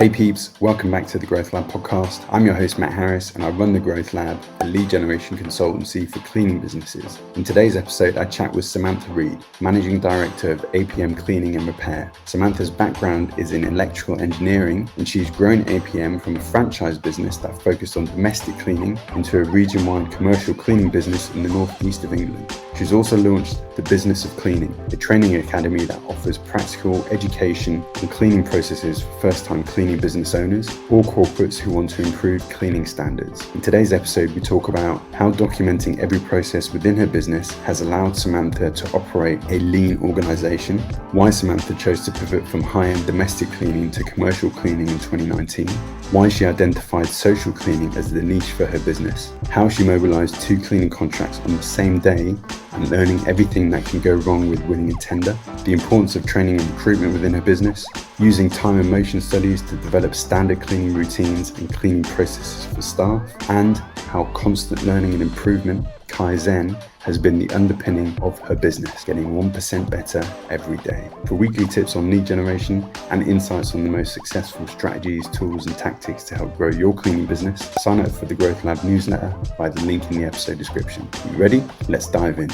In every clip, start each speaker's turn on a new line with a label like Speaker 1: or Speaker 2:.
Speaker 1: Hey peeps, welcome back to the Growth Lab podcast. I'm your host Matt Harris and I run the Growth Lab, a lead generation consultancy for cleaning businesses. In today's episode, I chat with Samantha Reid, Managing Director of APM Cleaning and Repair. Samantha's background is in electrical engineering and she's grown APM from a franchise business that focused on domestic cleaning into a region-wide commercial cleaning business in the northeast of England. She's also launched The Business of Cleaning, a training academy that offers practical education and cleaning processes for first-time cleaning business owners or corporates who want to improve cleaning standards. In today's episode, we talk about how documenting every process within her business has allowed Samantha to operate a lean organization, why Samantha chose to pivot from high-end domestic cleaning to commercial cleaning in 2019, why she identified social cleaning as the niche for her business, how she mobilized 2 cleaning contracts on the same day and learning everything that can go wrong with winning a tender, the importance of training and recruitment within her business, using time and motion studies to develop standard cleaning routines and cleaning processes for staff, and how constant learning and improvement, Kaizen, has been the underpinning of her business, getting 1% better every day. For weekly tips on lead generation and insights on the most successful strategies, tools, and tactics to help grow your cleaning business, sign up for the Growth Lab newsletter via the link in the episode description. You ready? Let's dive in.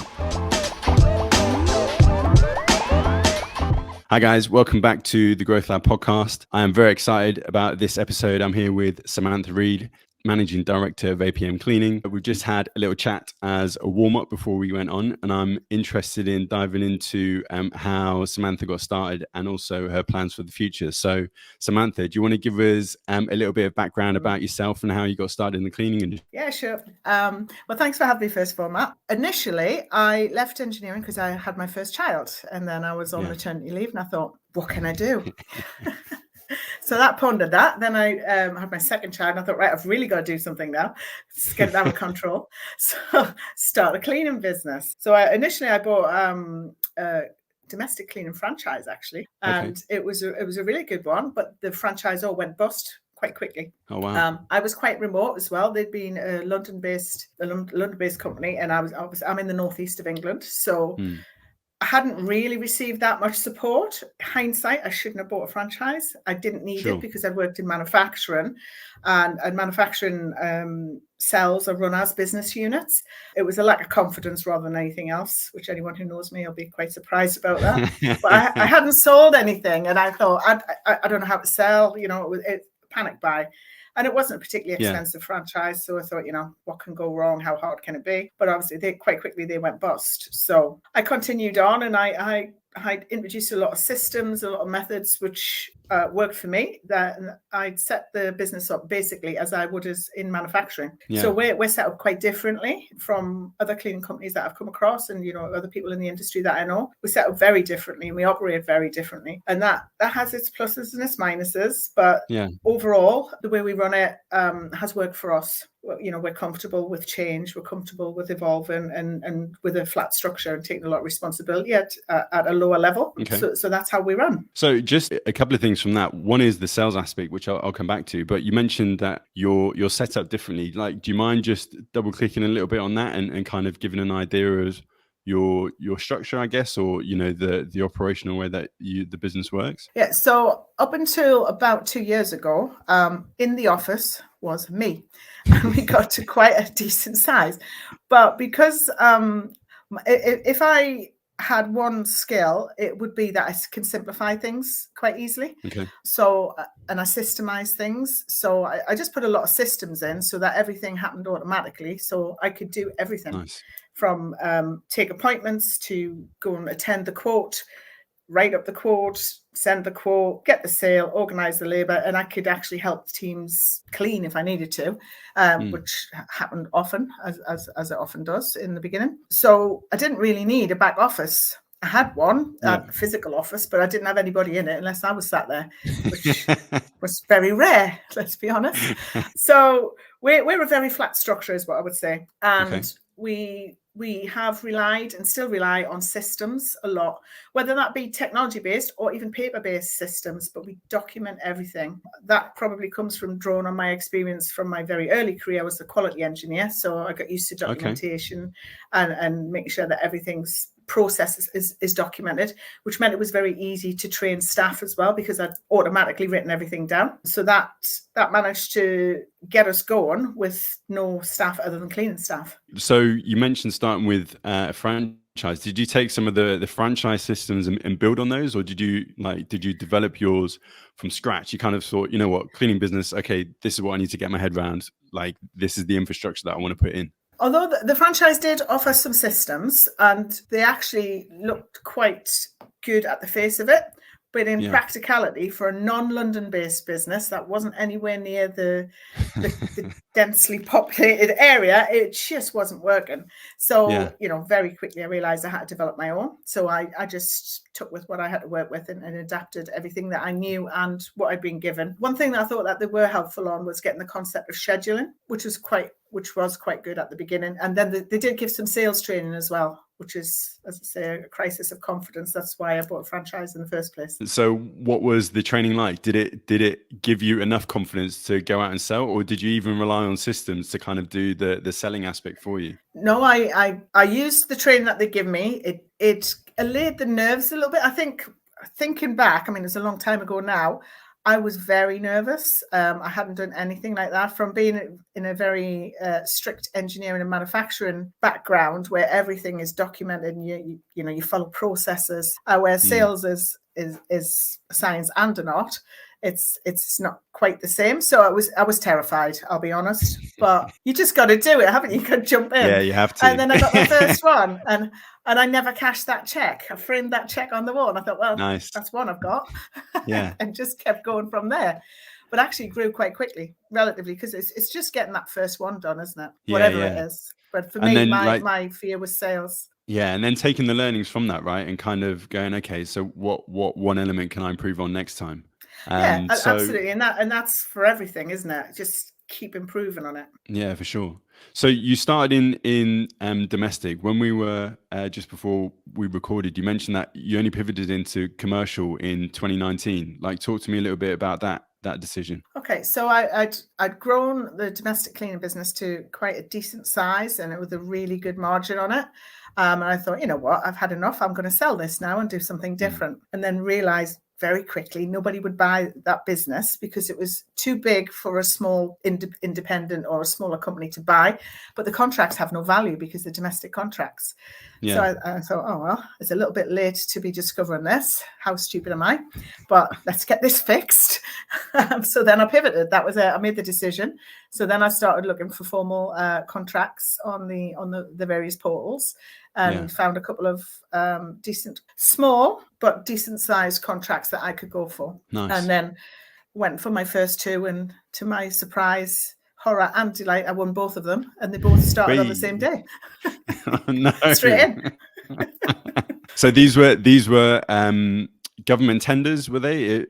Speaker 1: Hi guys, welcome back to the Growth Lab podcast. I am very excited about this episode. I'm here with Samantha Reid, Managing Director of APM Cleaning. We've just had a little chat as a warm-up before we went on, and I'm interested in diving into how Samantha got started and also her plans for the future. So Samantha, do you want to give us a little bit of background about yourself and how you got started in the cleaning industry?
Speaker 2: Yeah, sure. Well, thanks for having me first of all, Matt. Initially, I left engineering because I had my first child and then I was on maternity leave and I thought, what can I do? So that pondered that. Then I had my second child and I thought, right, I've really got to do something now. Let's get it under control. So start a cleaning business. So initially I bought a domestic cleaning franchise actually. And it was a really good one, but the franchisor went bust quite quickly.
Speaker 1: Oh wow!
Speaker 2: I was quite remote as well. They'd been a London-based company, and I'm in the northeast of England, so I hadn't really received that much support. Hindsight, I shouldn't have bought a franchise. I didn't need it because I worked in manufacturing, and manufacturing cells are run as business units. It was a lack of confidence rather than anything else, which anyone who knows me will be quite surprised about that. But I hadn't sold anything, and I thought I don't know how to sell. It panic buy. And it wasn't a particularly expensive franchise. So I thought, what can go wrong? How hard can it be? But obviously they went bust. So I continued on and I introduced a lot of systems, a lot of methods, which worked for me. That I'd set the business up basically as I would as in manufacturing. Yeah. So we're set up quite differently from other cleaning companies that I've come across and, other people in the industry that I know. We're set up very differently and we operate very differently. And that has its pluses and its minuses. But overall, the way we run it has worked for us. We're comfortable with change. We're comfortable with evolving and with a flat structure and taking a lot of responsibility at a lower level. Okay. So that's how we run.
Speaker 1: So just a couple of things from that. One is the sales aspect, which I'll come back to. But you mentioned that you're set up differently. Like, do you mind just double clicking a little bit on that and kind of giving an idea of your structure, I guess, or the operational way that the business works?
Speaker 2: Yeah. So up until about 2 years ago, in the office was me, and we got to quite a decent size. But because if I had one skill, it would be that I can simplify things quite easily. Okay. So and I systemize things. So I just put a lot of systems in so that everything happened automatically. So I could do everything. Nice. From take appointments to go and attend the quote, write up the quote, send the quote, get the sale, organize the labor, and I could actually help teams clean if I needed to, which happened often, as it often does in the beginning. So I didn't really need a back office. I had one, a physical office, but I didn't have anybody in it unless I was sat there, which was very rare, let's be honest. So we're a very flat structure is what I would say. And we have relied and still rely on systems a lot, whether that be technology-based or even paper-based systems, but we document everything. That probably comes from drawing on my experience from my very early career. I was a quality engineer, so I got used to documentation and making sure that everything's process is documented, which meant it was very easy to train staff as well, because I'd automatically written everything down. So that managed to get us going with no staff other than cleaning staff.
Speaker 1: So you mentioned starting with a franchise. Did you take some of the franchise systems and build on those, or did you develop yours from scratch? You kind of thought, you know what, cleaning business, okay, this is what I need to get my head around. Like, this is the infrastructure that I want to put in.
Speaker 2: Although the franchise did offer some systems, and they actually looked quite good at the face of it, but in practicality, for a non-London based business that wasn't anywhere near the densely populated area, it just wasn't working. So, very quickly I realized I had to develop my own. So I just took with what I had to work with and adapted everything that I knew and what I'd been given. One thing that I thought that they were helpful on was getting the concept of scheduling, which was quite good at the beginning. And then they did give some sales training as well, which is, as I say, a crisis of confidence. That's why I bought a franchise in the first place.
Speaker 1: So what was the training like? Did it give you enough confidence to go out and sell, or did you even rely on systems to kind of do the selling aspect for you?
Speaker 2: No, I used the training that they give me. It allayed the nerves a little bit. I think, thinking back, I mean, it's a long time ago now, I was very nervous. I hadn't done anything like that, from being in a very strict engineering and manufacturing background where everything is documented and you follow processes. Where sales is a science and an art. It's not quite the same. So I was terrified, I'll be honest. But you just got to do it, haven't you? You got to jump in.
Speaker 1: Yeah, you have to.
Speaker 2: And then I got my first one, and I never cashed that check. I framed that check on the wall, and I thought, well,
Speaker 1: nice.
Speaker 2: That's one I've got.
Speaker 1: Yeah.
Speaker 2: And just kept going from there. But actually grew quite quickly, relatively, because it's just getting that first one done, isn't it? Whatever it is. But for me, my fear was sales.
Speaker 1: Yeah, and then taking the learnings from that, right, and kind of going, okay, so what one element can I improve on next time?
Speaker 2: Absolutely, and that's for everything, isn't it? Just keep improving on it.
Speaker 1: Yeah, for sure. So you started in domestic. When we were just before we recorded, you mentioned that you only pivoted into commercial in 2019. Like, talk to me a little bit about that decision.
Speaker 2: Okay, so I'd grown the domestic cleaning business to quite a decent size, and it was a really good margin on it. And I thought, you know what, I've had enough. I'm going to sell this now and do something different. And then realized very quickly nobody would buy that business because it was too big for a small independent or a smaller company to buy. But the contracts have no value because they're domestic contracts. Yeah. So I thought, oh, well, it's a little bit late to be discovering this. How stupid am I? But let's get this fixed. So then I pivoted. That was it. I made the decision. So then I started looking for formal contracts on the various portals, and found a couple of decent, small but decent sized contracts that I could go for.
Speaker 1: Nice.
Speaker 2: And then went for my first two, and to my surprise, horror and delight, I won both of them, and they both started on the same day.
Speaker 1: No.
Speaker 2: Straight in.
Speaker 1: So these were government tenders, were they,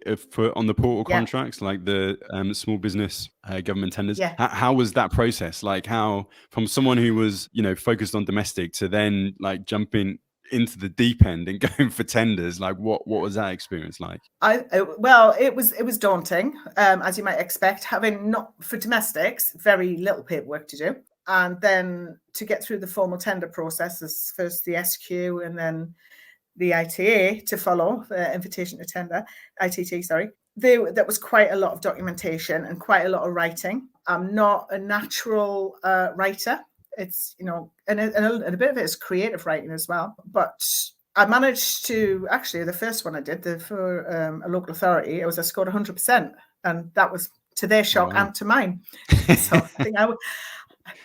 Speaker 1: on the portal contracts, like the small business government tenders?
Speaker 2: Yeah.
Speaker 1: How was that process? Like, how, from someone who was focused on domestic to then like jumping into the deep end and going for tenders, like what was that experience like?
Speaker 2: Well, it was daunting, as you might expect, having, not for domestics, very little paperwork to do, and then to get through the formal tender processes, first the SQ and then the ITA to follow, the invitation to tender, ITT, sorry. That was quite a lot of documentation and quite a lot of writing. I'm not a natural writer. It's, and a bit of it is creative writing as well. But I managed to, actually, the first one I did for a local authority, I scored 100%. And that was to their shock and to mine. So I think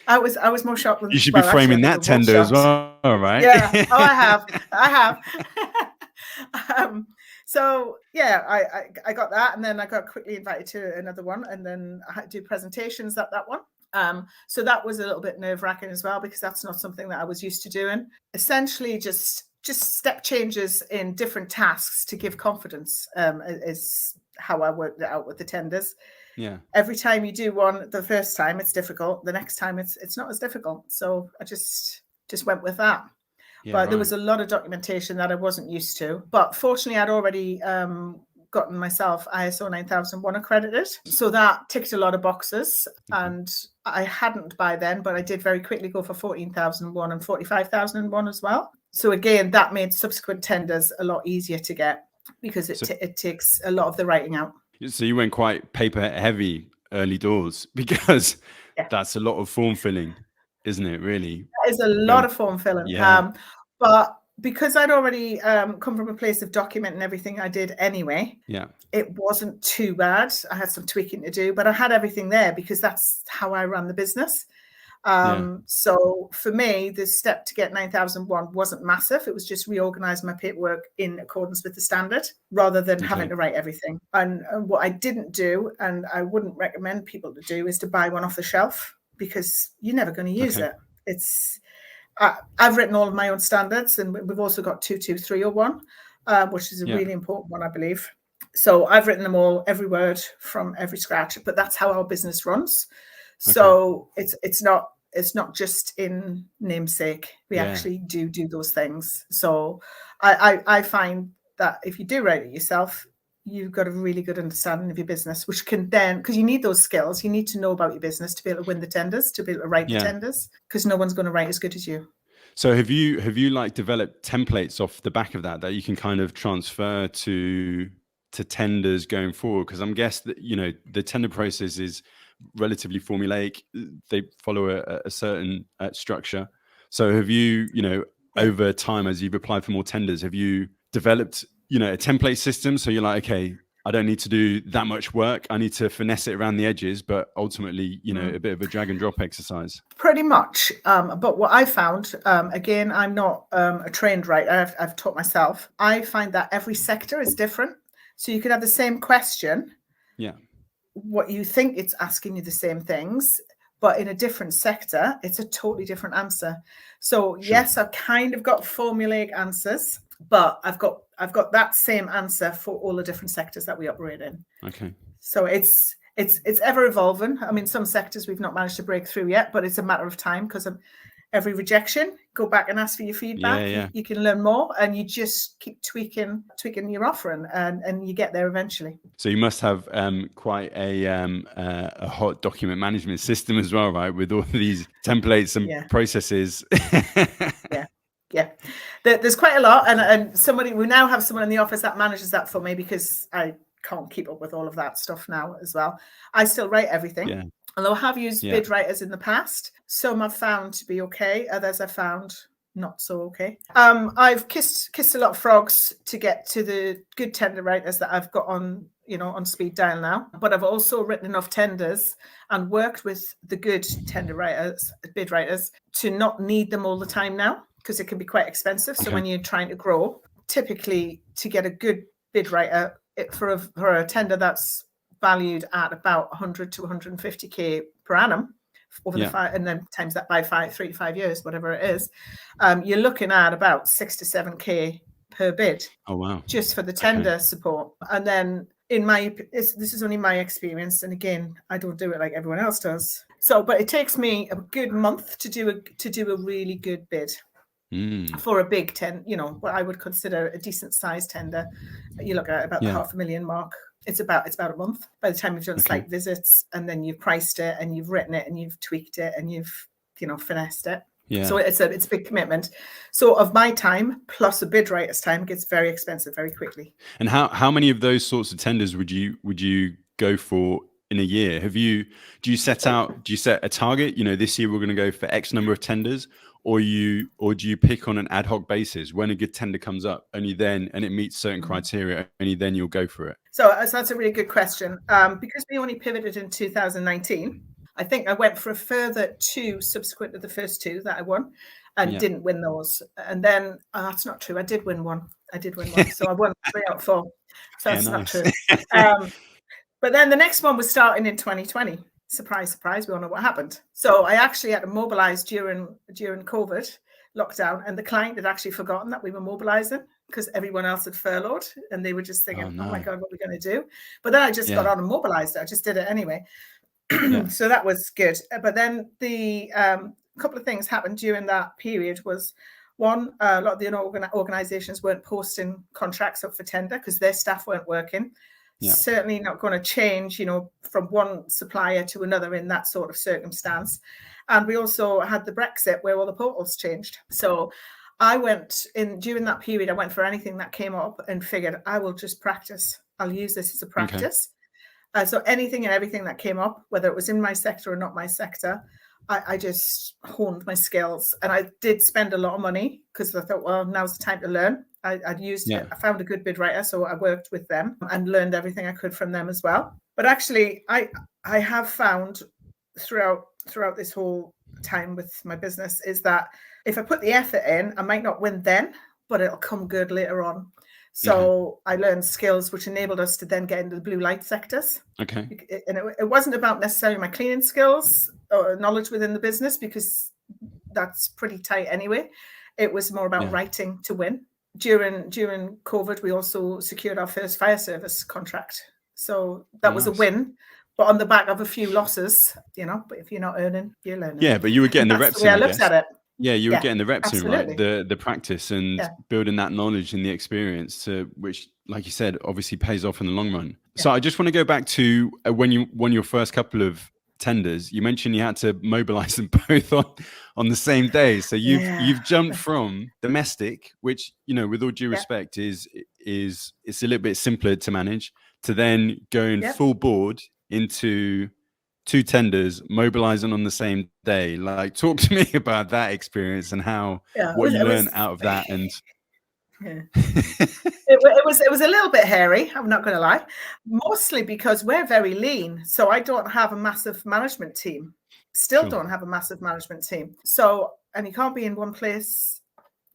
Speaker 2: I was more shocked than...
Speaker 1: You should be framing that tender as well, right?
Speaker 2: Yeah. Oh, I have. So yeah, I got that, and then I got quickly invited to another one, and then I had to do presentations at that one. So that was a little bit nerve-wracking as well, because that's not something that I was used to doing. Essentially, just step changes in different tasks to give confidence is how I worked it out with the tenders.
Speaker 1: Yeah.
Speaker 2: Every time you do one, the first time it's difficult. The next time it's not as difficult. So I just went with that. Yeah, but there was a lot of documentation that I wasn't used to. But fortunately, I'd already gotten myself ISO 9001 accredited. So that ticked a lot of boxes. And I hadn't by then, but I did very quickly go for 14,001 and 45,001 as well. So again, that made subsequent tenders a lot easier to get because it takes a lot of the writing out.
Speaker 1: So you went quite paper heavy early doors because that's a lot of form filling, isn't it, really?
Speaker 2: That is a lot of form filling.
Speaker 1: Yeah.
Speaker 2: But because I'd already come from a place of documenting everything I did anyway, it wasn't too bad. I had some tweaking to do, but I had everything there because that's how I ran the business. So for me, the step to get 9001 wasn't massive. It was just reorganizing my paperwork in accordance with the standard rather than having to write everything. And what I didn't do, and I wouldn't recommend people to do, is to buy one off the shelf because you're never going to use it. I've written all of my own standards, and we've also got 22301, which is a really important one, I believe. So I've written them all, every word from every scratch, but that's how our business runs. So it's not just in namesake. We actually do those things. So I find that if you do write it yourself, you've got a really good understanding of your business, which can then, because you need those skills, you need to know about your business to be able to win the tenders, to be able to write the tenders, because no one's going to write as good as you.
Speaker 1: So have you like developed templates off the back of that you can kind of transfer to tenders going forward? Because I'm guessing that, the tender process is relatively formulaic. They follow a certain structure. So have you, over time, as you've applied for more tenders, have you developed, a template system? So you're like, okay, I don't need to do that much work. I need to finesse it around the edges, but ultimately, a bit of a drag and drop exercise.
Speaker 2: Pretty much. But what I found, again, I'm not a trained writer. I've taught myself. I find that every sector is different. So you could have the same question. What you think it's asking you the same things, but in a different sector, it's a totally different answer. So yes, I've kind of got formulaic answers, but I've got that same answer for all the different sectors that we operate in.
Speaker 1: Okay.
Speaker 2: So it's ever evolving. I mean, some sectors we've not managed to break through yet, but it's a matter of time because of every rejection. Go back and ask for your feedback. You can learn more, and you just keep tweaking your offering, and you get there eventually.
Speaker 1: So you must have quite a hot document management system as well, right? With all these templates and processes.
Speaker 2: There's quite a lot, and we now have someone in the office that manages that for me because I can't keep up with all of that stuff now as well. I still write everything. Although I have used bid writers in the past. Some I've found to be okay. Others I've found not so okay. I've kissed a lot of frogs to get to the good tender writers that I've got on speed dial now. But I've also written enough tenders and worked with the good tender writers, bid writers, to not need them all the time now because it can be quite expensive. So when you're trying to grow, typically to get a good bid writer for a tender that's valued at about 100 to 150k per annum over the 5, and then times that by 3 to 5 years, whatever it is, you're looking at about 6 to 7k per bid.
Speaker 1: Oh wow!
Speaker 2: Just for the tender support. And then this is only my experience, and again, I don't do it like everyone else does. So, but it takes me a good month to do a really good bid. For a big what I would consider a decent size tender. You look at about the $500,000 mark. It's about a month by the time you've done site visits, and then you've priced it and you've written it and you've tweaked it and you've finessed it. So it's a big commitment. So of my time plus a bid writer's time gets very expensive very quickly.
Speaker 1: And how many of those sorts of tenders would you go for in a year? Do you set a target? This year we're going to go for X number of tenders, or do you pick on an ad hoc basis when a good tender comes up, only then, and it meets certain criteria, only then you'll go for it?
Speaker 2: So that's a really good question. Because we only pivoted in 2019, I think I went for a further 2 subsequent to the first 2 that I won and didn't win those. And then that's not true. I did win one. So I won 3 out of 4. So that's not true. But then the next one was starting in 2020. Surprise, surprise, we all know what happened. So I actually had to mobilize during COVID lockdown, and the client had actually forgotten that we were mobilizing because everyone else had furloughed, and they were just thinking, oh my God, what are we going to do? But then I just got on and mobilized it. I just did it anyway. So that was good. But then the couple of things happened during that period was, one, a lot of the organizations weren't posting contracts up for tender because their staff weren't working. Certainly not going to change, from one supplier to another in that sort of circumstance. And we also had the Brexit where all the portals changed. So I went in during that period, I went for anything that came up and figured I will just practice. I'll use this as a practice. So anything and everything that came up, whether it was in my sector or not my sector, I just honed my skills. And I did spend a lot of money because I thought, well, now's the time to learn. I found a good bid writer, so I worked with them and learned everything I could from them as well. But actually, I have found throughout this whole time with my business is that if I put the effort in, I might not win then, but it'll come good later on. So I learned skills which enabled us to then get into the blue light sectors.
Speaker 1: Okay.
Speaker 2: And it wasn't about necessarily my cleaning skills or knowledge within the business, because that's pretty tight anyway. It was more about writing to win. During COVID, we also secured our first fire service contract. So that was a win, but on the back of a few losses, but if you're not earning, you're learning.
Speaker 1: Yeah, but you were getting the reps in,
Speaker 2: I looked at it.
Speaker 1: Yeah, you were getting the reps
Speaker 2: absolutely.
Speaker 1: in, right? The practice and building that knowledge and the experience, which, like you said, obviously pays off in the long run. Yeah. So I just want to go back to when you won your first couple of tenders. You mentioned you had to mobilize them both on the same day. So you've jumped from domestic, which, with all due respect, is it's a little bit simpler to manage, to then going full board into 2 tenders, mobilizing on the same day. Like, talk to me about that experience and what you learned out of that. And
Speaker 2: it was a little bit hairy, I'm not going to lie, mostly because we're very lean. So I don't have a massive management team. Don't have a massive management team. So, and you can't be in one place,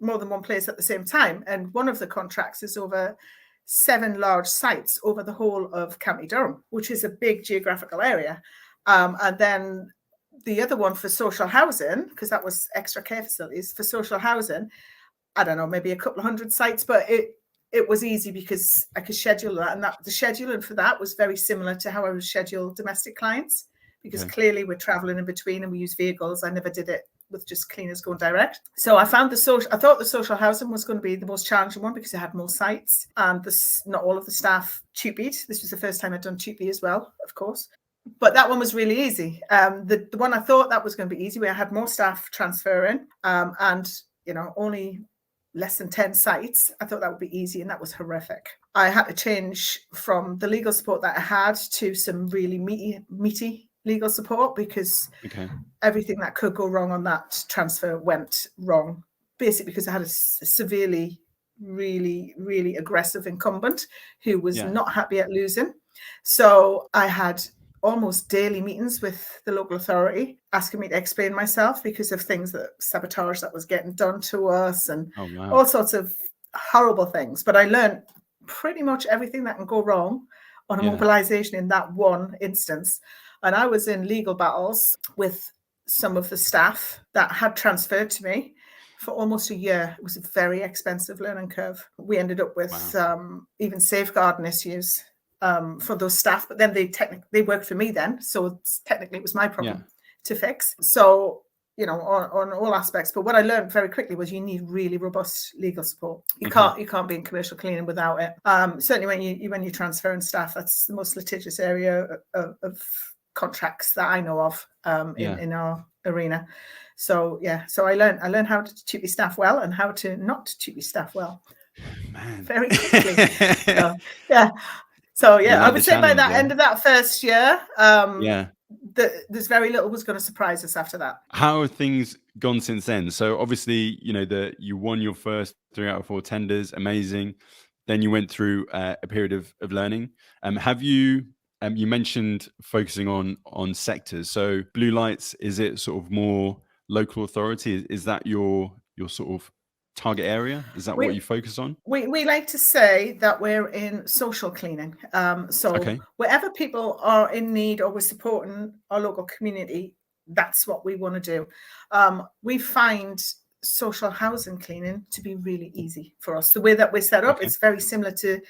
Speaker 2: more than one place at the same time. And one of the contracts is over 7 large sites over the whole of County Durham, which is a big geographical area. And then the other one for social housing, because that was extra care facilities for social housing, I don't know, maybe a couple of 100 sites, but it was easy because I could schedule that. And the scheduling for that was very similar to how I would schedule domestic clients, because clearly we're traveling in between and we use vehicles. I never did it with just cleaners going direct. So I thought the social housing was going to be the most challenging one because it had more sites and not all of the staff tupied. This was the first time I'd done tupi as well, of course. But that one was really easy. The one I thought that was going to be easy, where I had more staff transferring and, only less than 10 sites, I thought that would be easy, and that was horrific. I had to change from the legal support that I had to some really meaty legal support, because everything that could go wrong on that transfer went wrong, basically because I had a severely, really, really aggressive incumbent who was not happy at losing. So I had almost daily meetings with the local authority asking me to explain myself because of things sabotage that was getting done to us and all sorts of horrible things. But I learned pretty much everything that can go wrong on a mobilization in that one instance. And I was in legal battles with some of the staff that had transferred to me for almost a year. It was a very expensive learning curve. We ended up with even safeguarding issues for those staff, but then they worked for me then, so technically it was my problem to fix. So on all aspects. But what I learned very quickly was you need really robust legal support. You can't be in commercial cleaning without it. Certainly when you transfer in staff, that's the most litigious area of contracts that I know of in our arena. So I learned how to tupi staff well and how to not tupi staff well.
Speaker 1: Man,
Speaker 2: very quickly. So I would say by that end of that first year, there's very little was going to surprise us after that.
Speaker 1: How have things gone since then? So obviously, you won your first 3 out of 4 tenders, amazing. Then you went through a period of learning. Have you? You mentioned focusing on sectors. So blue lights, is it sort of more local authority? Is that your sort of target area? Is that what you focus on?
Speaker 2: We like to say that we're in social cleaning. Wherever people are in need or we're supporting our local community, that's what we want to do. We find social housing cleaning to be really easy for us. The way that we're set up, it's very similar to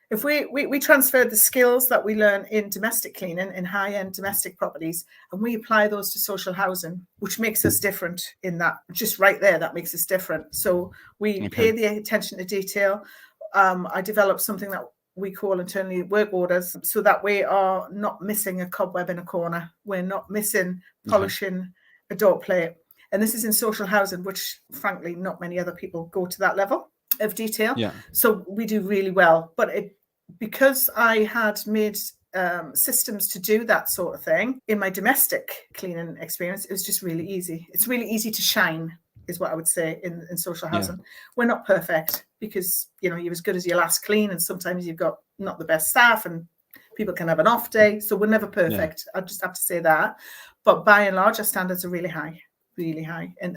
Speaker 2: if we transfer the skills that we learn in domestic cleaning, in high-end domestic properties, and we apply those to social housing, which makes us different in that, just right there, that makes us different. So we pay the attention to detail. I developed something that we call internally work orders, so that we are not missing a cobweb in a corner. We're not missing polishing a door plate. And this is in social housing, which frankly, not many other people go to that level of detail.
Speaker 1: Yeah.
Speaker 2: So we do really well. But because I had made systems to do that sort of thing in my domestic cleaning experience, it was just really easy. It's really easy to shine, is what I would say in social housing. We're not perfect because, you're as good as your last clean, and sometimes you've got not the best staff and people can have an off day. So we're never perfect. I just have to say that. But by and large, our standards are really high. Really high, and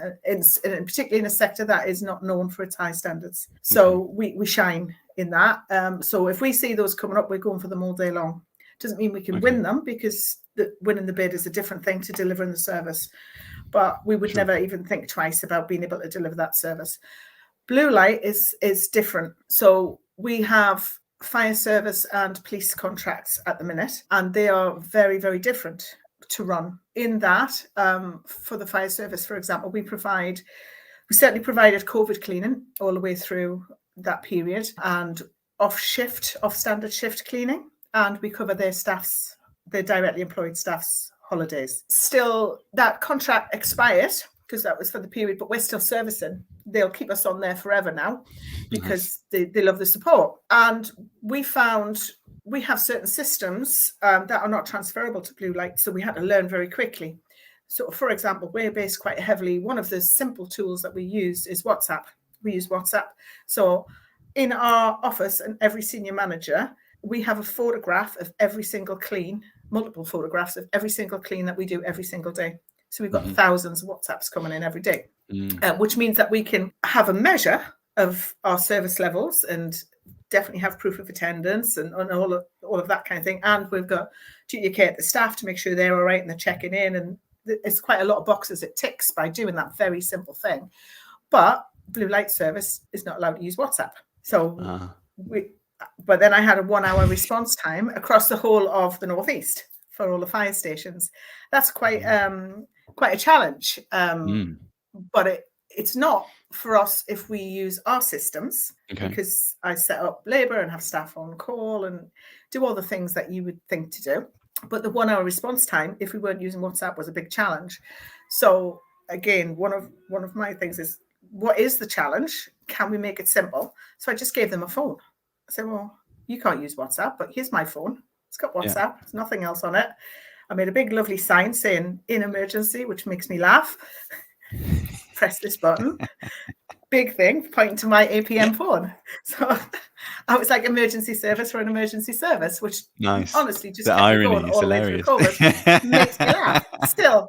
Speaker 2: particularly in a sector that is not known for its high standards. So we shine in that. So if we see those coming up, we're going for them all day long. Doesn't mean we can win them, because winning the bid is a different thing to delivering the service. But we would never even think twice about being able to deliver that service. Blue light is different. So we have fire service and police contracts at the minute, and they are very, very different to run. In that, for the fire service, for example, we certainly provided COVID cleaning all the way through that period, and off-standard shift cleaning, and we cover their directly employed staff's holidays. Still, that contract expired because that was for the period, but we're still servicing. They'll keep us on there forever now because they love the support. And we found we have certain systems that are not transferable to blue light, so we had to learn very quickly. So, for example, we're based quite heavily. One of the simple tools that we use is WhatsApp. We use WhatsApp. So in our office, and every senior manager, we have a photograph of every single clean, multiple photographs of every single clean that we do every single day. So we've got thousands of WhatsApps coming in every day, which means that we can have a measure of our service levels and definitely have proof of attendance and all of that kind of thing. And we've got duty of care to the staff to make sure they're all right and they're checking in. And it's quite a lot of boxes it ticks by doing that very simple thing. But blue light service is not allowed to use WhatsApp. So but then I had a 1 hour response time across the whole of the Northeast for all the fire stations. That's quite a challenge. But it's not for us if we use our systems, because I set up labour and have staff on call and do all the things that you would think to do. But the 1 hour response time, if we weren't using WhatsApp, was a big challenge. So again, one of my things is, what is the challenge? Can we make it simple? So I just gave them a phone. I said, well, you can't use WhatsApp, but here's my phone. It's got WhatsApp. There's nothing else on it. I made a big, lovely sign saying in emergency, which makes me laugh. Press this button. Big thing, pointing to my APM phone. So I was like, emergency service for an emergency service, which honestly just
Speaker 1: the
Speaker 2: kept
Speaker 1: irony
Speaker 2: going all the way through COVID. Makes me laugh. Still,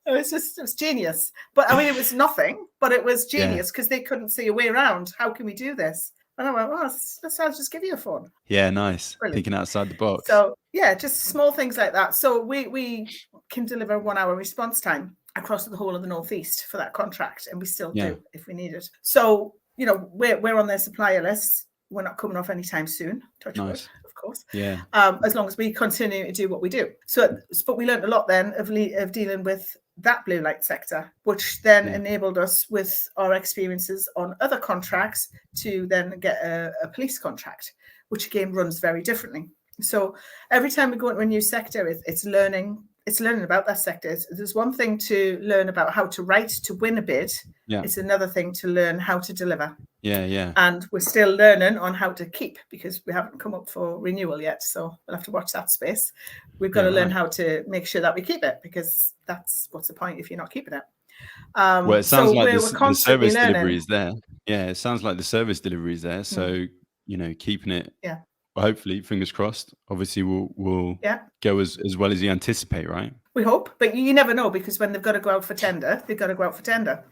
Speaker 2: it was genius. But I mean, it was nothing, but it was genius because they couldn't see a way around. How can we do this? And I went, well, I'll just give you a phone.
Speaker 1: Yeah, nice.
Speaker 2: Brilliant.
Speaker 1: Thinking outside the box.
Speaker 2: So yeah, just small things like that. So we can deliver 1 hour response time across the whole of the Northeast for that contract, and we still do if we need it. So we're on their supplier list. We're not coming off anytime soon. Touch wood, of course.
Speaker 1: Yeah.
Speaker 2: As long as we continue to do what we do. So, but we learned a lot then of dealing with that blue light sector, which then enabled us with our experiences on other contracts to then get a police contract, which again runs very differently. So every time we go into a new sector, it's learning. It's learning about that sector. There's one thing to learn about how to write to win a bid. Yeah. It's another thing to learn how to deliver.
Speaker 1: Yeah.
Speaker 2: And we're still learning on how to keep, because we haven't come up for renewal yet. So we'll have to watch that space. We've got to learn how to make sure that we keep it, because that's what's the point if you're not keeping it.
Speaker 1: Well, it sounds like the service delivery is there. Yeah, it sounds like the service delivery is there. So, keeping it.
Speaker 2: Yeah.
Speaker 1: Well, hopefully, fingers crossed, obviously will go as well as you anticipate, right?
Speaker 2: We hope, but you never know, because when they've got to go out for tender, they've got to go out for tender.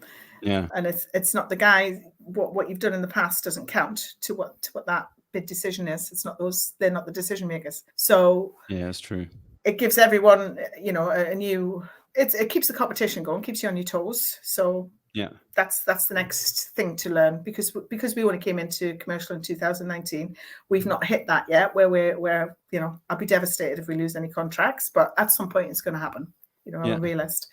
Speaker 1: Yeah.
Speaker 2: And it's not the guy, what you've done in the past doesn't count to what that bid decision is. It's not they're not the decision makers. So
Speaker 1: yeah, that's true.
Speaker 2: It gives everyone, a new, it keeps the competition going, keeps you on your toes. So
Speaker 1: yeah,
Speaker 2: that's the next thing to learn, because we only came into commercial in 2019. We've not hit that yet, where I'll be devastated if we lose any contracts, but at some point it's going to happen. I'm a realist.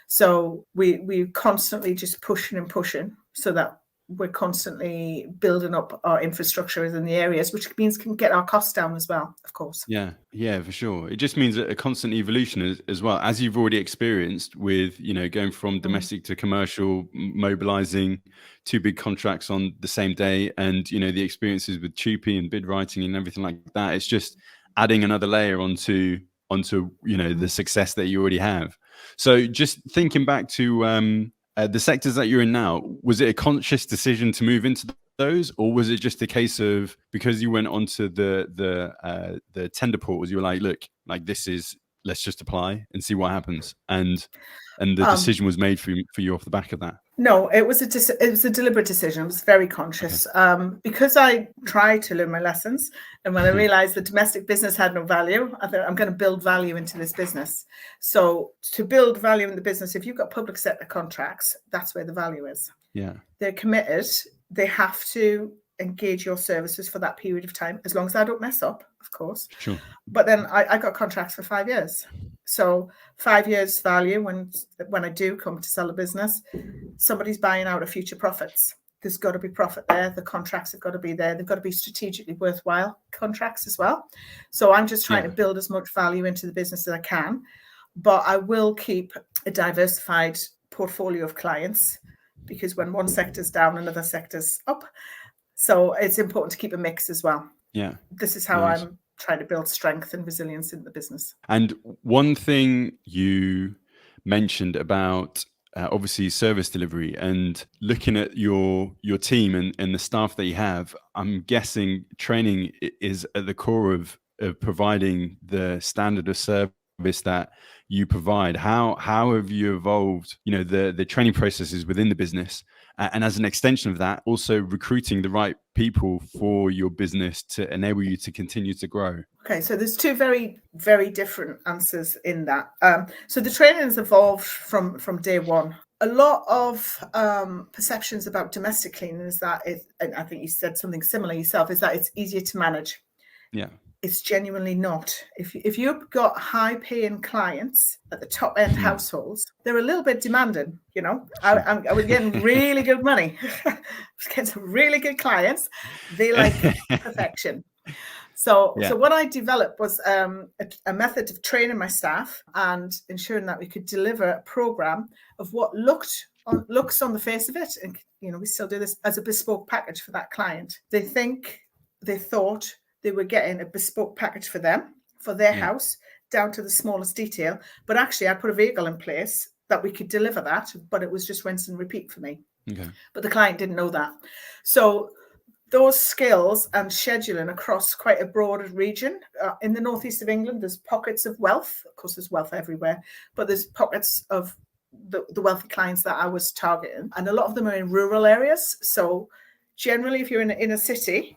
Speaker 2: So we're constantly just pushing and pushing so that we're constantly building up our infrastructure in the areas, which means can get our costs down as well, of course.
Speaker 1: Yeah, for sure. It just means a constant evolution as well, as you've already experienced with, going from domestic to commercial, mobilizing 2 big contracts on the same day, and, the experiences with Tupi and bid writing and everything like that. It's just adding another layer onto the success that you already have. So just thinking back to the sectors that you're in now, was it a conscious decision to move into those, or was it just a case of because you went onto the tender portals, you were like, look, like let's just apply and see what happens, and the decision was made for you off the back of that?
Speaker 2: No, it was a deliberate decision. It was very conscious. Because I tried to learn my lessons, and when I realized the domestic business had no value, I thought I'm going to build value into this business. So to build value in the business, if you've got public sector contracts, that's where the value is.
Speaker 1: Yeah,
Speaker 2: they're committed. They have to engage your services for that period of time, as long as I don't mess up, of course.
Speaker 1: Sure.
Speaker 2: But then I got contracts for 5 years. So 5 years value when I do come to sell a business, somebody's buying out of future profits. There's got to be profit there. The contracts have got to be there. They've got to be strategically worthwhile contracts as well. So I'm just trying to build as much value into the business as I can. But I will keep a diversified portfolio of clients, because when one sector's down, another sector's up. So it's important to keep a mix as well.
Speaker 1: Yeah.
Speaker 2: This is how I'm trying to build strength and resilience in the business.
Speaker 1: And one thing you mentioned about obviously service delivery and looking at your team and the staff that you have, I'm guessing training is at the core of providing the standard of service that you provide. How have you evolved, the training processes within the business, and as an extension of that, also recruiting the right people for your business to enable you to continue to grow?
Speaker 2: Okay, so there's two very, very different answers in that. So the training has evolved from day one. A lot of perceptions about domestic cleaning is that and I think you said something similar yourself, is that it's easier to manage.
Speaker 1: Yeah.
Speaker 2: It's genuinely not. If you've got high-paying clients at the top-end households, they're a little bit demanding. I was getting really good money. I was getting some really good clients. They like perfection. So what I developed was a method of training my staff and ensuring that we could deliver a program of what looks on the face of it, and we still do this as a bespoke package for that client. They thought they were getting a bespoke package for them, for their house, down to the smallest detail. But actually, I put a vehicle in place that we could deliver that, but it was just rinse and repeat for me. Okay. But the client didn't know that. So those skills and scheduling across quite a broad region. In the northeast of England, there's pockets of wealth. Of course, there's wealth everywhere, but there's pockets of the wealthy clients that I was targeting. And a lot of them are in rural areas. So generally, if you're in a city,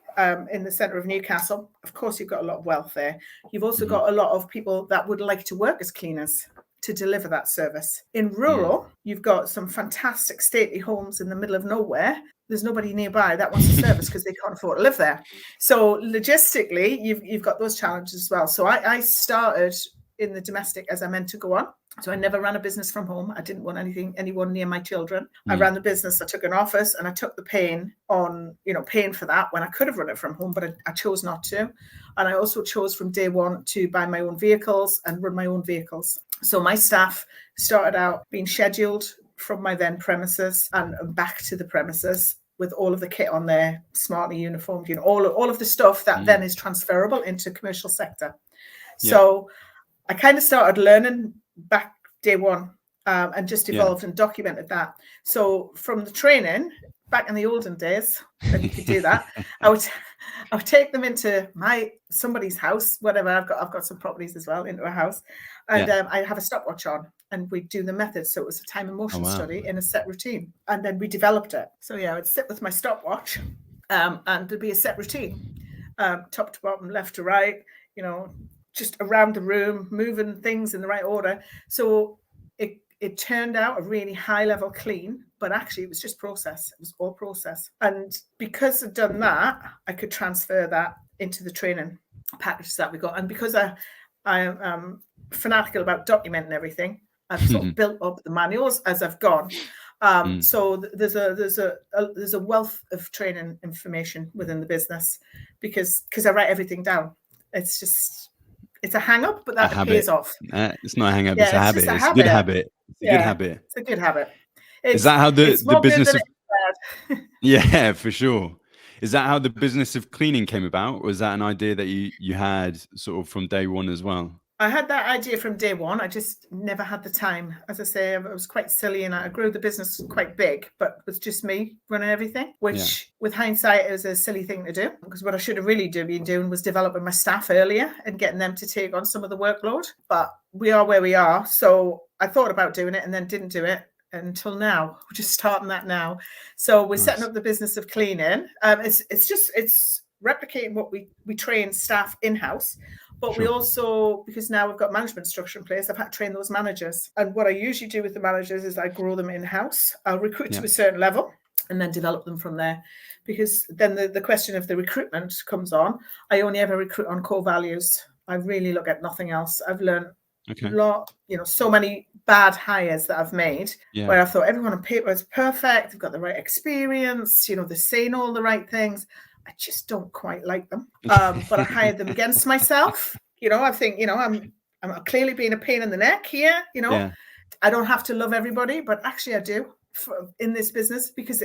Speaker 2: in the centre of Newcastle, of course, you've got a lot of wealth there. You've also got a lot of people that would like to work as cleaners to deliver that service. In rural, you've got some fantastic stately homes in the middle of nowhere. There's nobody nearby that wants a service because they can't afford to live there. So logistically, you've got those challenges as well. So I started in the domestic as I meant to go on. So I never ran a business from home. I didn't want anyone near my children. I ran the business. I took an office and I took the pain on, paying for that when I could have run it from home, but I chose not to. And I also chose from day one to buy my own vehicles and run my own vehicles. So my staff started out being scheduled from my then premises and back to the premises with all of the kit on there, smartly uniformed, all of the stuff that then is transferable into commercial sector. So I kind of started learning back day one and just evolved and documented that. So from the training back in the olden days, when you could do that, I would take them into somebody's house, whatever. I've got some properties as well, into a house, and I have a stopwatch on, and we do the methods. So it was a time and motion study in a set routine, and then we developed it. So I'd sit with my stopwatch, and there'd be a set routine, top to bottom, left to right, just around the room, moving things in the right order. So it turned out a really high level clean, but actually it was just process. It was all process. And because I'd done that, I could transfer that into the training packages that we got. And because I am fanatical about documenting everything, I've sort of built up the manuals as I've gone. So there's a wealth of training information within the business because I write everything down. It's a hang up, but that pays off.
Speaker 1: It's not a hang up, it's a habit. It's a good habit. It's a good habit.
Speaker 2: It's a good habit.
Speaker 1: Is that how the business of
Speaker 2: bad.
Speaker 1: Yeah, for sure. Is that how the business of cleaning came about? Was that an idea that you had sort of from day one as well?
Speaker 2: I had that idea from day one. I just never had the time. As I say, I was quite silly and I grew the business quite big, but it was just me running everything, which with hindsight is a silly thing to do, because what I should have really been doing was developing my staff earlier and getting them to take on some of the workload. But we are where we are. So I thought about doing it and then didn't do it until now. We're just starting that now. So we're setting up the business of cleaning. It's replicating what we train staff in-house. But we also, because now we've got management structure in place, I've had to train those managers. And what I usually do with the managers is I grow them in-house. I'll recruit to a certain level and then develop them from there. Because then the question of the recruitment comes on. I only ever recruit on core values. I really look at nothing else. I've learned a lot, so many bad hires that I've made where I thought everyone on paper is perfect. They've got the right experience. They're saying all the right things. I just don't quite like them. But I hired them against myself. I think, I'm clearly being a pain in the neck here. I don't have to love everybody, but actually I do in this business because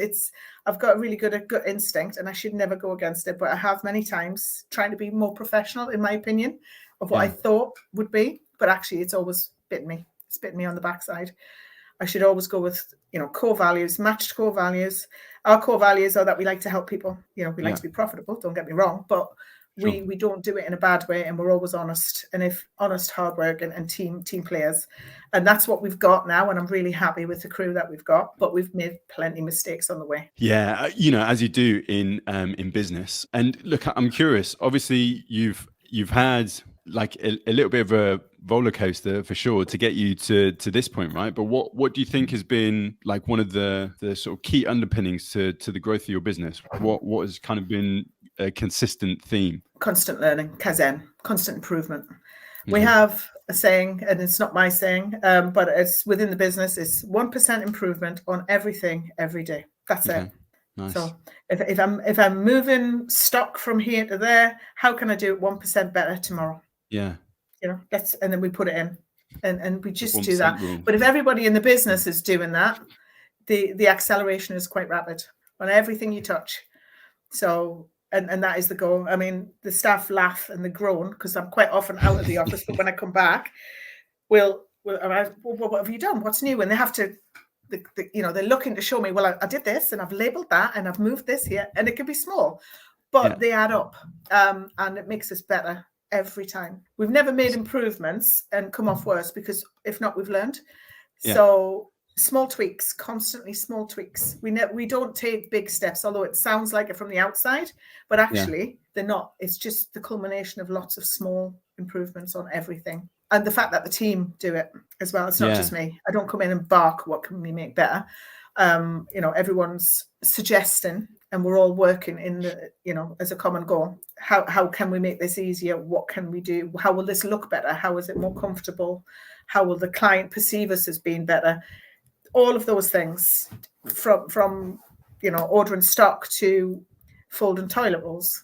Speaker 2: I've got a really good gut instinct and I should never go against it. But I have many times trying to be more professional, in my opinion, of what I thought would be. But actually it's always bitten me. It's bitten me on the backside. I should always go with, core values, matched core values. Our core values are that we like to help people. We like to be profitable, don't get me wrong, but we don't do it in a bad way and we're always honest. And if honest, hard work and team players. And that's what we've got now. And I'm really happy with the crew that we've got, but we've made plenty of mistakes on the way.
Speaker 1: Yeah. As you do in business. And look, I'm curious, obviously you've had like a little bit of a roller coaster for sure to get you to this point, right? But what do you think has been like one of the sort of key underpinnings to the growth of your business? What has kind of been a consistent theme?
Speaker 2: Constant learning, Kaizen, constant improvement. We have a saying, and it's not my saying, but it's within the business, it's 1% improvement on everything every day. That's it.
Speaker 1: Nice.
Speaker 2: So if I'm moving stock from here to there, how can I do it 1% better tomorrow?
Speaker 1: Yeah.
Speaker 2: And then we put it in and we just do that. Rule. But if everybody in the business is doing that, the acceleration is quite rapid on everything you touch. So, and that is the goal. I mean, the staff laugh and they groan because I'm quite often out of the office, but when I come back, what have you done? What's new? And they have to, they're looking to show me, well, I did this and I've labeled that and I've moved this here, and it can be small, but they add up and it makes us better. Every time. We've never made improvements and come off worse because if not, we've learned. So small tweaks, constantly small tweaks. We don't take big steps, although it sounds like it from the outside, but actually they're not. It's just the culmination of lots of small improvements on everything. And the fact that the team do it as well. It's not just me. I don't come in and bark, what can we make better? Everyone's suggesting and we're all working in the, as a common goal. How can we make this easier? What can we do? How will this look better? How is it more comfortable? How will the client perceive us as being better? All of those things from ordering stock to folding toilet rolls,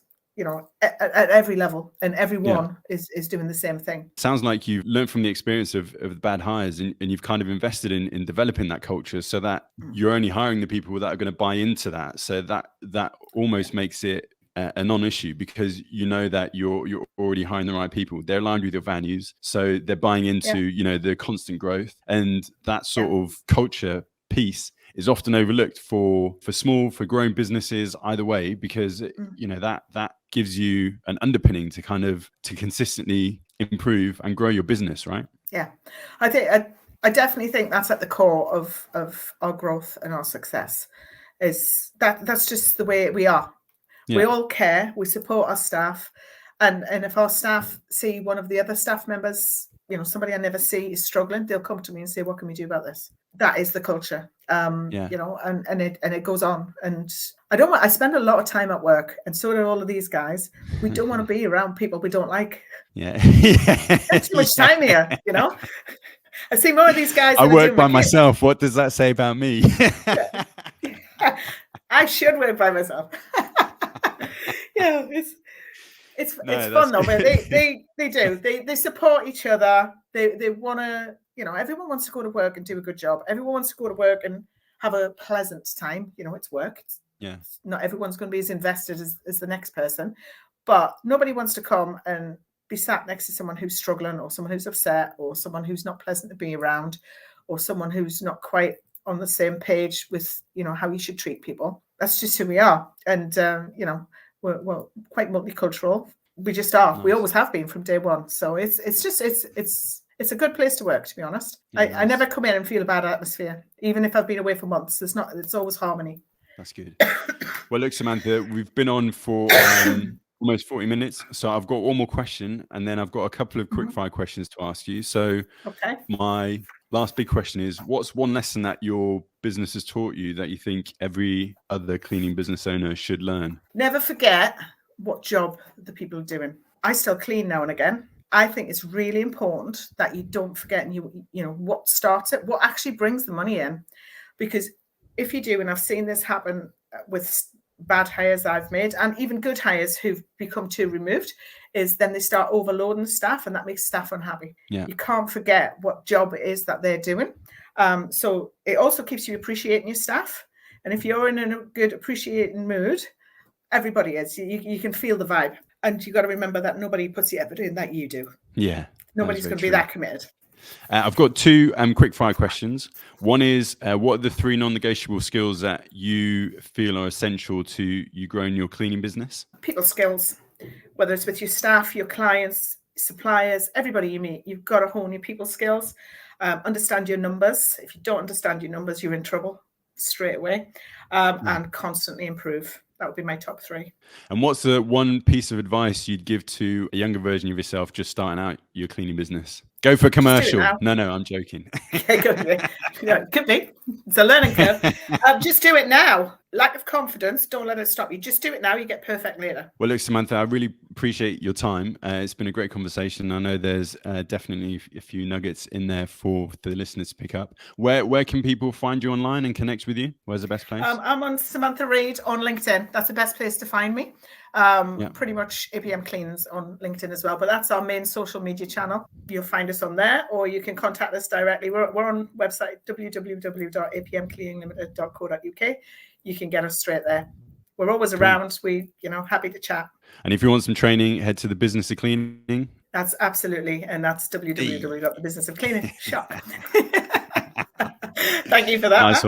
Speaker 2: at every level, and everyone is doing the same thing.
Speaker 1: Sounds like you've learned from the experience of the bad hires and you've kind of invested in developing that culture so that you're only hiring the people that are going to buy into that. So that almost makes it a non-issue because that you're already hiring the right people. They're aligned with your values. So they're buying into, the constant growth, and that sort of culture piece is often overlooked for growing businesses either way, because that gives you an underpinning to consistently improve and grow your business, right?
Speaker 2: Yeah, I definitely think that's at the core of our growth and our success. Is that's just the way we are. We all care. We support our staff, and if our staff see one of the other staff members, somebody I never see is struggling, they'll come to me and say, "What can we do about this?" That is the culture, and it goes on. And I spend a lot of time at work, and so do all of these guys. We don't want to be around people we don't like.
Speaker 1: Yeah,
Speaker 2: Spend too much time here, I see more of these guys.
Speaker 1: I work by myself. What does that say about me?
Speaker 2: I should work by myself. Yeah, it's fun though. But they support each other. They want to, everyone wants to go to work and do a good job. Everyone wants to go to work and have a pleasant time. It's work. Not everyone's going to be as invested as the next person, but nobody wants to come and be sat next to someone who's struggling, or someone who's upset, or someone who's not pleasant to be around, or someone who's not quite on the same page with how you should treat people. That's just who we are. And we're quite multicultural. We just are. Nice. We always have been from day one. So it's a good place to work, to be honest. Nice. I never come in and feel a bad atmosphere, even if I've been away for months. It's always harmony.
Speaker 1: That's good. Well, look, Samantha, we've been on for almost 40 minutes. So I've got one more question, and then I've got a couple of quick fire questions to ask you. So my last big question is, what's one lesson that your business has taught you that you think every other cleaning business owner should learn? Never
Speaker 2: forget what job the people are doing. I still clean now and again. I think it's really important that you don't forget, and what starts it, what actually brings the money in. Because if you do, and I've seen this happen with bad hires I've made, and even good hires who've become too removed, is then they start overloading the staff, and that makes staff unhappy. Yeah. You can't forget what job it is that they're doing. So it also keeps you appreciating your staff. And if you're in a good appreciating mood, everybody is. You can feel the vibe. And you got to remember that nobody puts the effort in that you do.
Speaker 1: Yeah.
Speaker 2: Nobody's going to be that committed.
Speaker 1: I've got two quick fire questions. One is, what are the 3 non-negotiable skills that you feel are essential to you growing your cleaning business?
Speaker 2: People skills, whether it's with your staff, your clients, suppliers, everybody you meet, you've got to hone your people skills. Understand your numbers. If you don't understand your numbers, you're in trouble straight away. And constantly improve. That would be my top 3.
Speaker 1: And what's the one piece of advice you'd give to a younger version of yourself just starting out your cleaning business? Go for a commercial. No, I'm joking.
Speaker 2: Okay, could be. It's a learning curve. Just do it now. Lack of confidence, don't let it stop you. Just do it now. You get perfect later.
Speaker 1: Well, look, Samantha, I really appreciate your time. It's been a great conversation. I know there's definitely a few nuggets in there for the listeners to pick up. Where can people find you online and connect with you? Where's the best place?
Speaker 2: I'm on Samantha Reid on LinkedIn. That's the best place to find me. Pretty much APM Cleans on LinkedIn as well, but that's our main social media channel. You'll find us on there, or you can contact us directly. We're on website www.apmcleaninglimited.co.uk. You can get us straight there. We're always around. We, happy to chat.
Speaker 1: And if you want some training, head to the Business of Cleaning.
Speaker 2: That's absolutely, and that's www.thebusinessofcleaning. Shop. Thank you for that.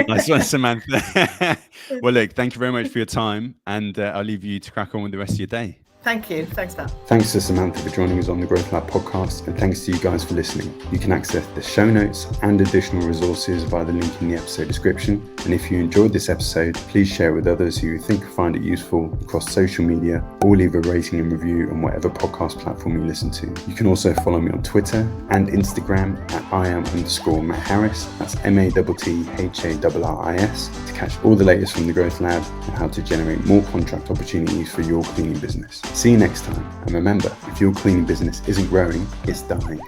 Speaker 1: Nice one, Samantha. Well, look, thank you very much for your time, and I'll leave you to crack on with the rest of your day.
Speaker 2: Thank you. Thanks, Matt.
Speaker 1: Thanks to Samantha for joining us on the Growth Lab podcast, and thanks to you guys for listening. You can access the show notes and additional resources via the link in the episode description. And if you enjoyed this episode, please share it with others who you think find it useful across social media, or leave a rating and review on whatever podcast platform you listen to. You can also follow me on Twitter and Instagram at @IAM_Matt Harris. That's MATTHARRIS, to catch all the latest from the Growth Lab and how to generate more contract opportunities for your cleaning business. See you next time, and remember, if your cleaning business isn't growing, it's dying.